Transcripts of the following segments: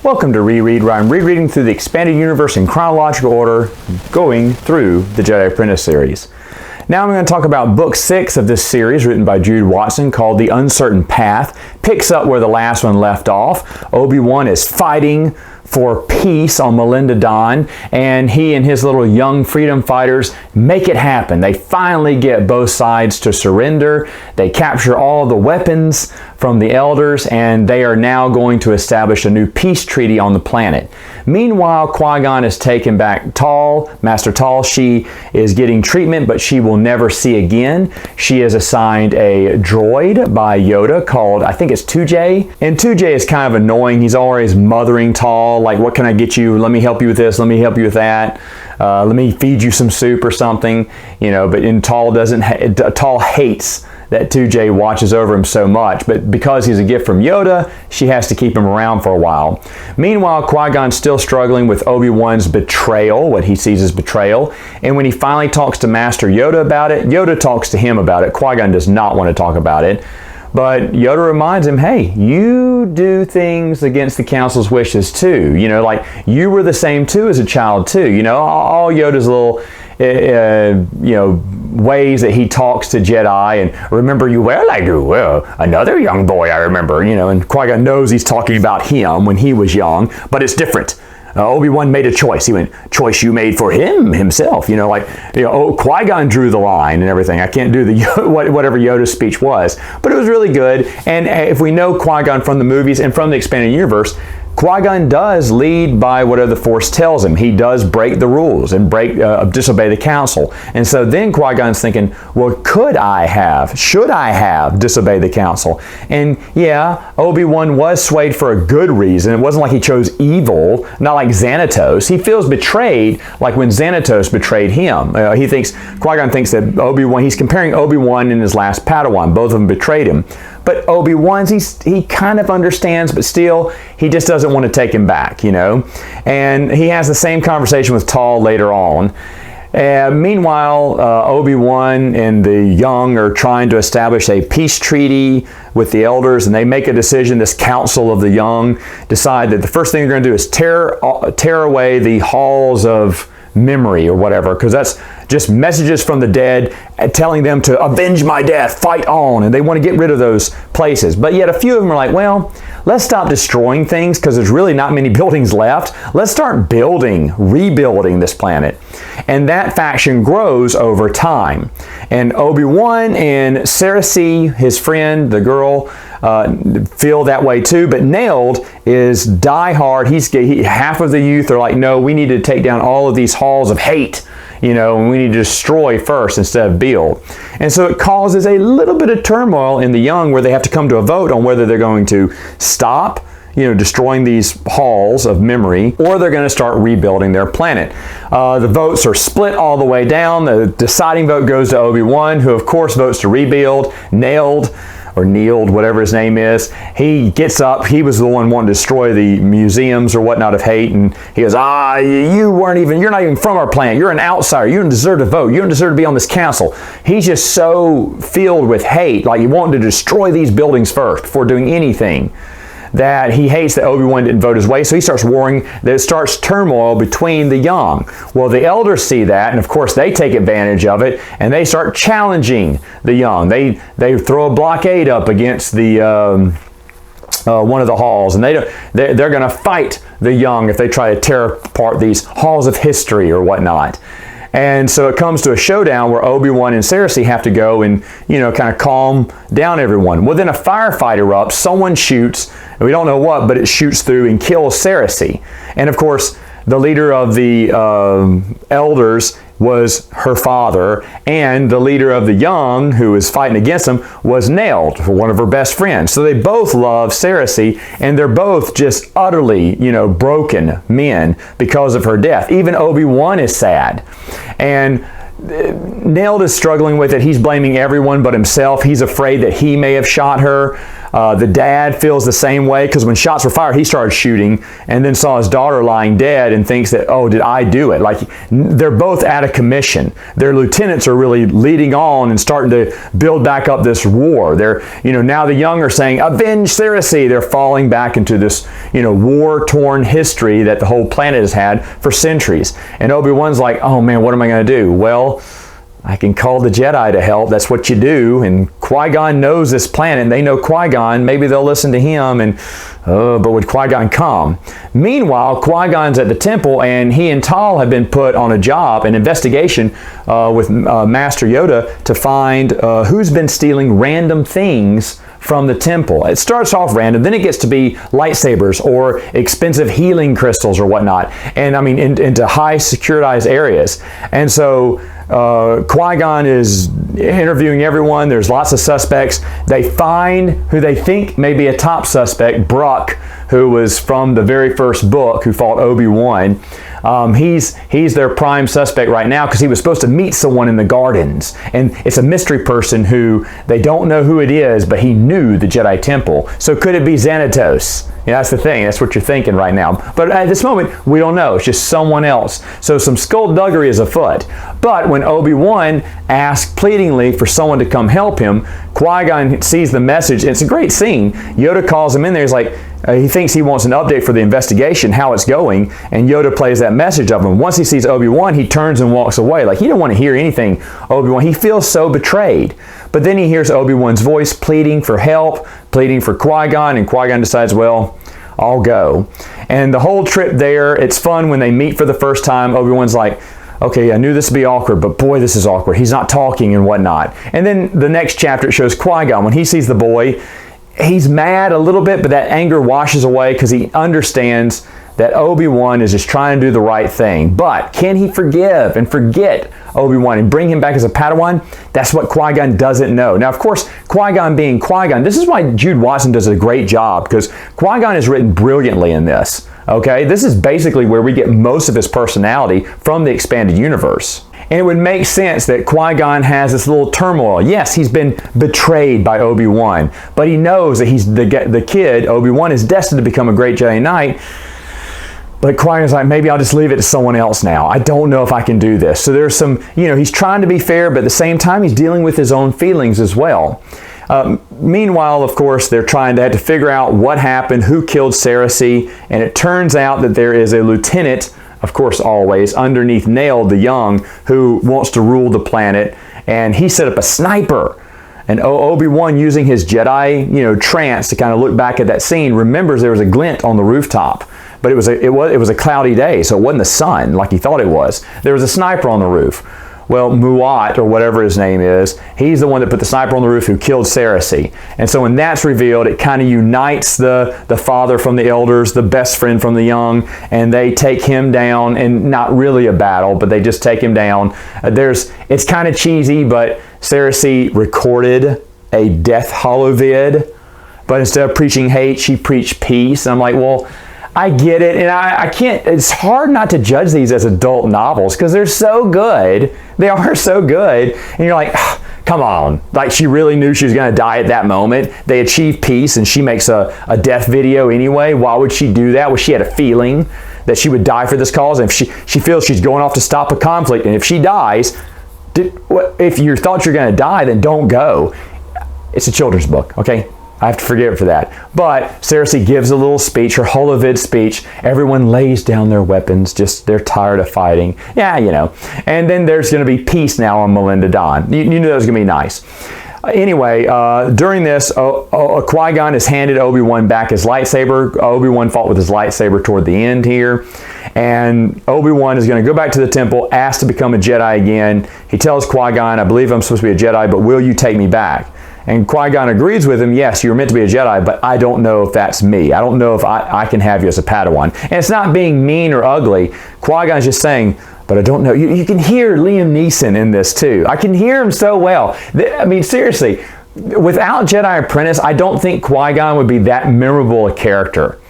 Welcome to Reread, where I'm rereading through the expanded universe in chronological order, going through the Jedi Apprentice series. Now I'm going to talk about Book 6 of this series, written by Jude Watson, called The Uncertain Path. Picks up where the last one left off. Obi-Wan is fighting for peace on Melida, Daan, and he and his little young freedom fighters make it happen. They finally get both sides to surrender. They capture all the weapons from the elders, and they are now going to establish a new peace treaty on the planet. Meanwhile, Qui-Gon is taken back Master Tal. She is getting treatment, but she will never see again. She is assigned a droid by Yoda called, I think it's 2J. And 2J is kind of annoying. He's always mothering Tal, like, what can I get you? Let me help you with this. Let me help you with that. Let me feed you some soup or something. You know, but Tal hates that 2J watches over him so much, but because he's a gift from Yoda, she has to keep him around for a while. Meanwhile, Qui-Gon's still struggling with Obi-Wan's betrayal, what he sees as betrayal, and when he finally talks to Master Yoda about it, Yoda talks to him about it. Qui-Gon does not want to talk about it, but Yoda reminds him, hey, you do things against the Council's wishes too. You know, like, you were the same too as a child too. You know, all Yoda's little ways that he talks to Jedi, and remember you well, I do. Well, another young boy I remember, you know, and Qui-Gon knows he's talking about him when he was young, but it's different. Obi-Wan made a choice. He went, choice you made for himself. You know, like, Qui-Gon drew the line and everything. I can't do the whatever Yoda's speech was, but it was really good. And if we know Qui-Gon from the movies and from the expanded universe, Qui-Gon does lead by whatever the Force tells him. He does break the rules and disobey the Council. And so then Qui-Gon's thinking, well, should I have disobeyed the Council? And yeah, Obi-Wan was swayed for a good reason. It wasn't like he chose evil, not like Xanatos. He feels betrayed like when Xanatos betrayed him. Qui-Gon thinks that Obi-Wan, he's comparing Obi-Wan and his last Padawan. Both of them betrayed him. But Obi-Wan's, he kind of understands, but still, he just doesn't want to take him back, you know. And he has the same conversation with Tal later on. Meanwhile, Obi-Wan and the young are trying to establish a peace treaty with the elders, and they make a decision. This council of the young decide that the first thing they're going to do is tear away the halls of memory or whatever, because that's just messages from the dead telling them to avenge my death, fight on, and they want to get rid of those places. But yet a few of them are like, well, let's stop destroying things because there's really not many buildings left. Let's start rebuilding this planet. And that faction grows over time. And Obi-Wan and Cersei, his friend, the girl, feel that way too, but Nailed is diehard. Half of the youth are like, no, we need to take down all of these halls of hate, you know, and we need to destroy first instead of build. And so it causes a little bit of turmoil in the young where they have to come to a vote on whether they're going to stop, destroying these halls of memory, or they're going to start rebuilding their planet. The votes are split all the way down. The deciding vote goes to Obi-Wan, who of course votes to rebuild. Neiled, whatever his name is, he gets up. He was the one wanting to destroy the museums or whatnot of hate, and he goes, you're not even from our planet. You're an outsider. You don't deserve to vote. You don't deserve to be on this council. He's just so filled with hate, like he wanted to destroy these buildings first before doing anything, that he hates that Obi-Wan didn't vote his way, so he starts warring. There starts turmoil between the young. Well, the elders see that, and of course they take advantage of it, and they start challenging the young. They throw a blockade up against the one of the halls, and they're going to fight the young if they try to tear apart these halls of history or whatnot. And so it comes to a showdown where Obi-Wan and Cersei have to go and, kind of calm down everyone. Well, then a firefight erupts, someone shoots, and we don't know what, but it shoots through and kills Cersei. And of course, the leader of the elders was her father, and the leader of the young, who was fighting against him, was Nailed, one of her best friends. So they both love Cersei, and they're both just utterly, broken men because of her death. Even Obi-Wan is sad. And Nailed is struggling with it. He's blaming everyone but himself. He's afraid that he may have shot her. The dad feels the same way because when shots were fired, he started shooting and then saw his daughter lying dead and thinks that, oh, did I do it? Like, they're both out of commission. Their lieutenants are really leading on and starting to build back up this war. They're, now the young are saying, avenge Cersei. They're falling back into this, war-torn history that the whole planet has had for centuries. And Obi-Wan's like, oh man, what am I going to do? Well, I can call the Jedi to help. That's what you do. And Qui-Gon knows this planet, and they know Qui-Gon. Maybe they'll listen to him. And but would Qui-Gon come? Meanwhile, Qui-Gon's at the temple, and he and Tal have been put on a job, an investigation with Master Yoda to find who's been stealing random things from the temple. It starts off random, then it gets to be lightsabers or expensive healing crystals or whatnot, and I mean into high securitized areas. And so Qui-Gon is interviewing everyone. There's lots of suspects. They find who they think may be a top suspect, Bruck, who was from the very first book, who fought Obi-Wan. He's their prime suspect right now because he was supposed to meet someone in the gardens. And it's a mystery person who they don't know who it is, but he knew the Jedi Temple. So could it be Xanatos? That's the thing. That's what you're thinking right now. But at this moment, we don't know. It's just someone else. So some skullduggery is afoot. But when Obi-Wan asks pleadingly for someone to come help him, Qui-Gon sees the message. And it's a great scene. Yoda calls him in there. He's like, he thinks he wants an update for the investigation, how it's going. And Yoda plays that message of him. Once he sees Obi-Wan, he turns and walks away. Like, he don't want to hear anything, Obi-Wan. He feels so betrayed. But then he hears Obi-Wan's voice pleading for help, pleading for Qui-Gon, and Qui-Gon decides, well, I'll go. And the whole trip there, it's fun when they meet for the first time. Obi-Wan's like, okay, I knew this would be awkward, but boy, this is awkward. He's not talking and whatnot. And then the next chapter, it shows Qui-Gon. When he sees the boy, he's mad a little bit, but that anger washes away because he understands that Obi-Wan is just trying to do the right thing. But can he forgive and forget Obi-Wan and bring him back as a Padawan? That's what Qui-Gon doesn't know. Now, of course, Qui-Gon being Qui-Gon, this is why Jude Watson does a great job, because Qui-Gon is written brilliantly in this. Okay, this is basically where we get most of his personality from the expanded universe. And it would make sense that Qui-Gon has this little turmoil. Yes, he's been betrayed by Obi-Wan, but he knows that he's the kid, Obi-Wan, is destined to become a great Jedi Knight. But Qui-Gon's like, maybe I'll just leave it to someone else now. I don't know if I can do this. So there's some, he's trying to be fair, but at the same time, he's dealing with his own feelings as well. Meanwhile, of course, they're trying to have to figure out what happened, who killed Cersei, and it turns out that there is a lieutenant, of course, always, underneath Nail the Young, who wants to rule the planet, and he set up a sniper. And Obi-Wan, using his Jedi, trance to kind of look back at that scene, remembers there was a glint on the rooftop. But it was a cloudy day, so it wasn't the sun like he thought it was. There was a sniper on the roof. Well, Muat, or whatever his name is, he's the one that put the sniper on the roof who killed Cersei. And so when that's revealed, it kind of unites the father from the elders, the best friend from the young, and they take him down, and not really a battle, but they just take him down. It's kind of cheesy, but Cersei recorded a death holovid, but instead of preaching hate, she preached peace. And I'm like, well, I get it, and I can't, it's hard not to judge these as adult novels because they're so good. They are so good. And you're like, come on. Like, she really knew she was going to die at that moment. They achieve peace, and she makes a death video anyway. Why would she do that? Well, she had a feeling that she would die for this cause. And if she feels she's going off to stop a conflict, and if she dies, if you thought you're going to die, then don't go. It's a children's book, okay? I have to forgive it for that. But Cersei gives a little speech, her holovid speech. Everyone lays down their weapons, they're tired of fighting. Yeah, And then there's going to be peace now on Melida Daan. You knew that was going to be nice. Anyway, during this, Qui-Gon has handed Obi-Wan back his lightsaber. Obi-Wan fought with his lightsaber toward the end here. And Obi-Wan is going to go back to the temple, ask to become a Jedi again. He tells Qui-Gon, I believe I'm supposed to be a Jedi, but will you take me back? And Qui-Gon agrees with him, yes, you were meant to be a Jedi, but I don't know if that's me. I don't know if I can have you as a Padawan. And it's not being mean or ugly. Qui-Gon's just saying, but I don't know. You can hear Liam Neeson in this too. I can hear him so well. I mean, seriously, without Jedi Apprentice, I don't think Qui-Gon would be that memorable a character.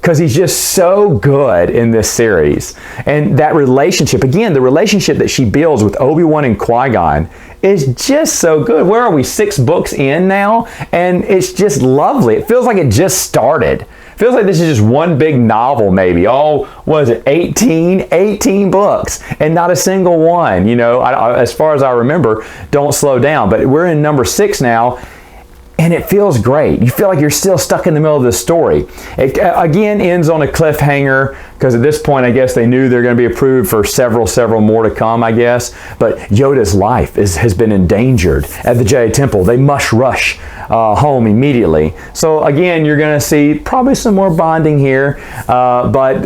because he's just so good in this series. And that relationship, again, the relationship that she builds with Obi-Wan and Qui-Gon is just so good. Where are we? 6 books in now? And it's just lovely. It feels like it just started. It feels like this is just one big novel maybe. Oh, what is it, 18 books and not a single one. You know, as far as I remember, Don't Slow Down. But we're in number 6 now. And it feels great. You feel like you're still stuck in the middle of the story. It, again, ends on a cliffhanger, because at this point, I guess they knew they're going to be approved for several more to come, I guess. But Yoda's life has been endangered at the Jedi Temple. They must rush home immediately. So again, you're going to see probably some more bonding here. But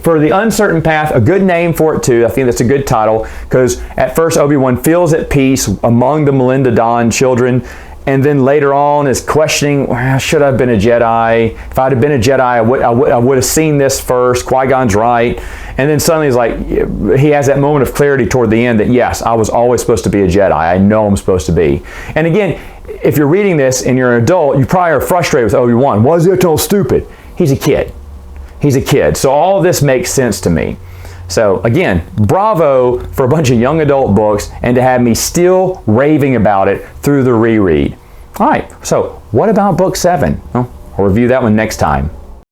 for the uncertain path, a good name for it too. I think that's a good title, because at first Obi-Wan feels at peace among the Melida Daan children. And then later on is questioning, well, should I have been a Jedi? If I'd have been a Jedi, I would have seen this first. Qui-Gon's right. And then suddenly he's like, he has that moment of clarity toward the end that, yes, I was always supposed to be a Jedi. I know I'm supposed to be. And again, if you're reading this and you're an adult, you probably are frustrated with Obi-Wan. Why is he so stupid? He's a kid. He's a kid. So all of this makes sense to me. So again, bravo for a bunch of young adult books and to have me still raving about it through the reread. All right, so what about book 7? Well, I'll review that one next time.